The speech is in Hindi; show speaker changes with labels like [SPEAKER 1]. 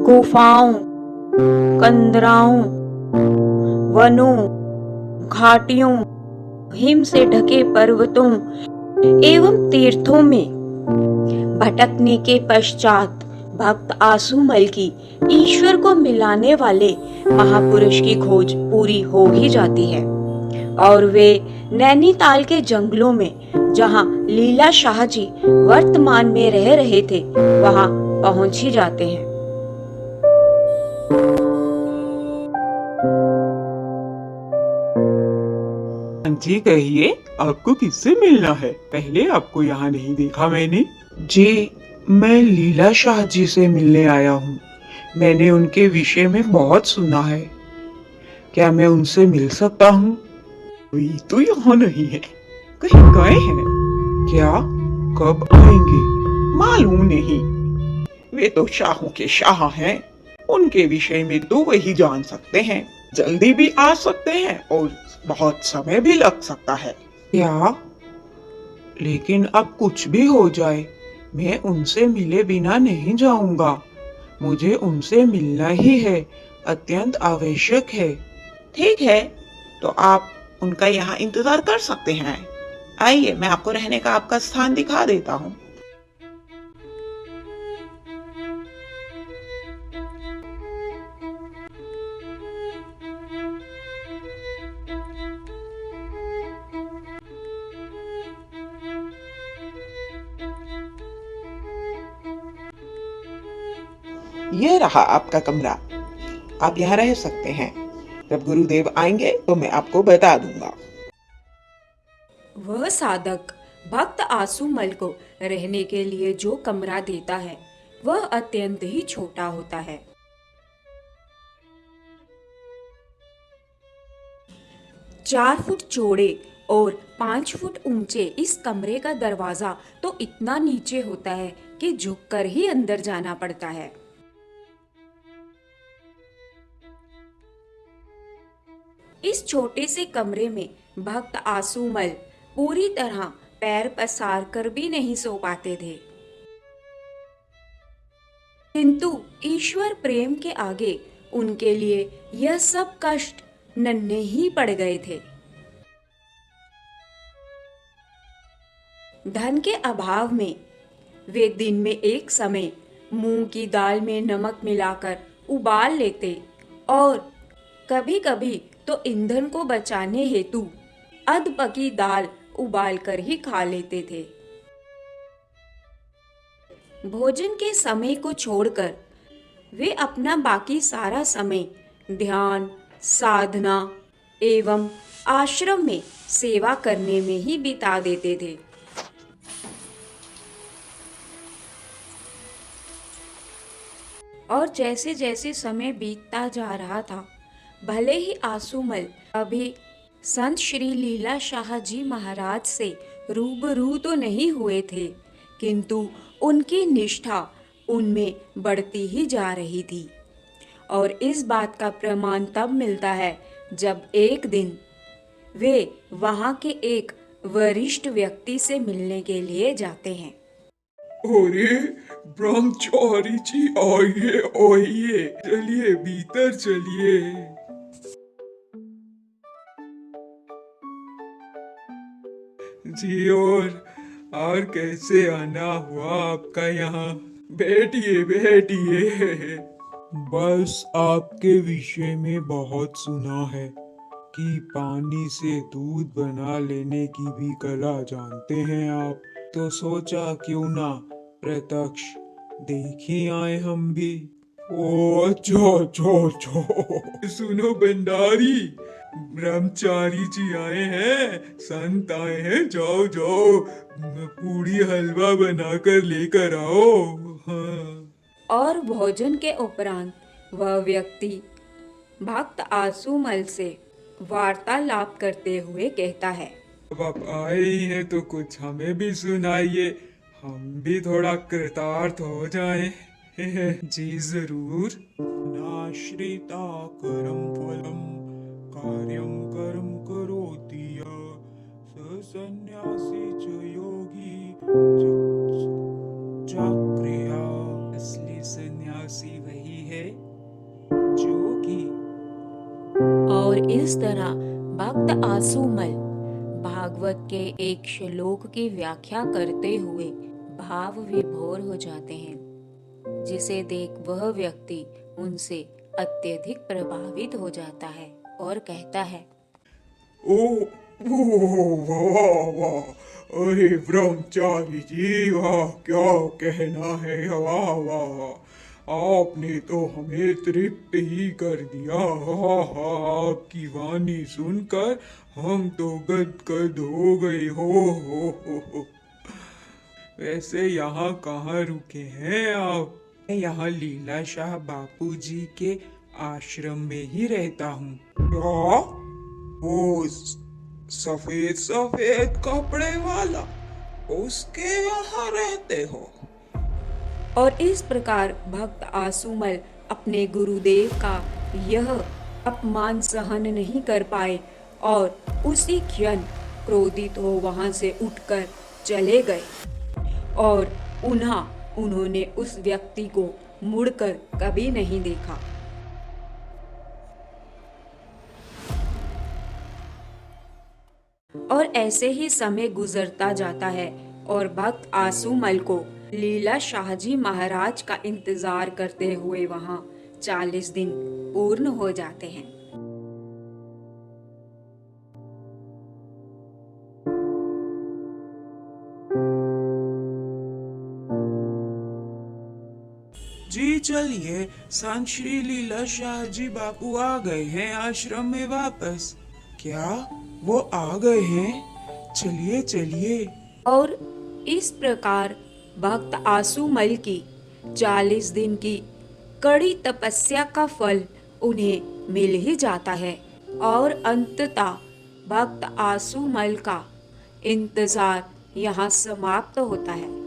[SPEAKER 1] गुफाओं, कंदराओं, वनों, घाटियों, हिम से ढके पर्वतों एवं तीर्थों में भटकने के पश्चात भक्त आसुमल की ईश्वर को मिलाने वाले महापुरुष की खोज पूरी हो ही जाती है और वे नैनीताल के जंगलों में जहां लीला शाह जी वर्तमान में रह रहे थे वहां पहुंच ही जाते हैं।
[SPEAKER 2] जी कहिए, आपको किससे मिलना है? पहले आपको यहाँ नहीं देखा मैंने। जी, मैं लीला शाह जी से मिलने आया हूँ। मैंने उनके विषय में बहुत सुना है। क्या मैं उनसे मिल सकता हूँ? वे तो यहाँ नहीं है, कहीं गए हैं। क्या? कब आएंगे? मालूम नहीं। वे तो शाहों के शाह हैं। उनके विषय में तो वही जान सकते हैं। जल्दी भी आ सकते हैं और बहुत समय भी लग सकता है। क्या? लेकिन अब कुछ भी हो जाए, मैं उनसे मिले बिना नहीं जाऊंगा। मुझे उनसे मिलना ही है, अत्यंत आवश्यक है। ठीक है, तो आप उनका यहाँ इंतजार कर सकते हैं। आइए, मैं आपको रहने का आपका स्थान दिखा देता हूँ। ये रहा आपका कमरा। आप यहाँ रह सकते हैं। जब गुरुदेव आएंगे तो मैं आपको बता दूंगा।
[SPEAKER 1] वह साधक भक्त आसुमल को रहने के लिए जो कमरा देता है वह अत्यंत ही छोटा होता है। 4 फुट चौड़े और 5 फुट ऊंचे इस कमरे का दरवाजा तो इतना नीचे होता है कि झुककर ही अंदर जाना पड़ता है। इस छोटे से कमरे में भक्त आसुमल पूरी तरह पैर पसार कर भी नहीं सो पाते थे, किंतु ईश्वर प्रेम के आगे उनके लिए यह सब कष्ट नन्हे ही पड़ गए थे। धन के अभाव में वे दिन में एक समय मूंग की दाल में नमक मिलाकर उबाल लेते और कभी-कभी तो ईंधन को बचाने हेतु अधपकी दाल उबाल कर ही खा लेते थे। भोजन के समय को छोड़कर वे अपना बाकी सारा समय ध्यान, साधना एवं आश्रम में सेवा करने में ही बिता देते थे। और जैसे जैसे समय बीतता जा रहा था, भले ही आसुमल अभी संत श्री लीला शाह जी महाराज से रूबरू तो नहीं हुए थे, किंतु उनकी निष्ठा उनमें बढ़ती ही जा रही थी। और इस बात का प्रमाण तब मिलता है जब एक दिन वे वहां के एक वरिष्ठ व्यक्ति से मिलने के लिए जाते हैं।
[SPEAKER 2] अरे ब्रह्मचारी जी, आइए आइए, चलिए भीतर चलिए। जी, और कैसे आना हुआ आपका यहाँ? बैठिए बैठिए। बस आपके विषय में बहुत सुना है कि पानी से दूध बना लेने की भी कला जानते हैं आप। तो सोचा क्यों ना प्रत्यक्ष देख ही आए हम भी। ओ अच्छा अच्छा अच्छा। सुनो भंडारी, ब्रह्मचारी जी आए हैं, संत आए हैं, जाओ जाओ, पूड़ी हलवा बनाकर लेकर आओ। हाँ।
[SPEAKER 1] और भोजन के उपरांत वह व्यक्ति भक्त आसुमल से वार्तालाप करते हुए कहता है।
[SPEAKER 2] अब आप आए ही हैं तो कुछ हमें भी सुनाइए, हम भी थोड़ा कृतार्थ हो जाएं। जी जरूर। नाश्रिता करम फलम कार्यम कर्म करोति यः, स सन्यासी च योगी चक्रिया। असली सन्यासी वही है
[SPEAKER 1] इस तरह भक्त आसुमल भागवत के एक श्लोक की व्याख्या करते हुए भाव विभोर हो जाते हैं, जिसे देख वह व्यक्ति उनसे अत्यधिक प्रभावित हो जाता है और कहता है,
[SPEAKER 2] ओ, वाह वाह, अरे ब्रह्मचारी जी, वाह क्या कहना है, वाह वाह, आपने तो हमें तृप्त ही कर दिया। आपकी वाणी सुनकर हम तो गदगद हो गए हो। वैसे यहाँ कहाँ रुके हैं आप? मैं यहाँ लीला शाह बापू जी के आश्रम में ही रहता हूँ। क्या? वो सफेद सफेद कपड़े वाला, उसके यहाँ रहते हो?
[SPEAKER 1] और इस प्रकार भक्त आसुमल अपने गुरुदेव का यह अपमान सहन नहीं कर पाए और उसी क्षण क्रोधित हो वहां से उठकर चले गए और उन्होंने उस व्यक्ति को मुड़कर कभी नहीं देखा। और ऐसे ही समय गुजरता जाता है और भक्त आसुमल को लीला शाहजी महाराज का इंतजार करते हुए वहां 40 दिन पूर्ण हो जाते हैं।
[SPEAKER 2] जी चलिए, संत श्री लीला शाह जी बापू आ गए हैं आश्रम में वापस। क्या वो आ गए हैं? चलिए चलिए।
[SPEAKER 1] और इस प्रकार भक्त आसुमल की 40 दिन की कड़ी तपस्या का फल उन्हें मिल ही जाता है और अंततः भक्त आसुमल का इंतजार यहाँ समाप्त होता है।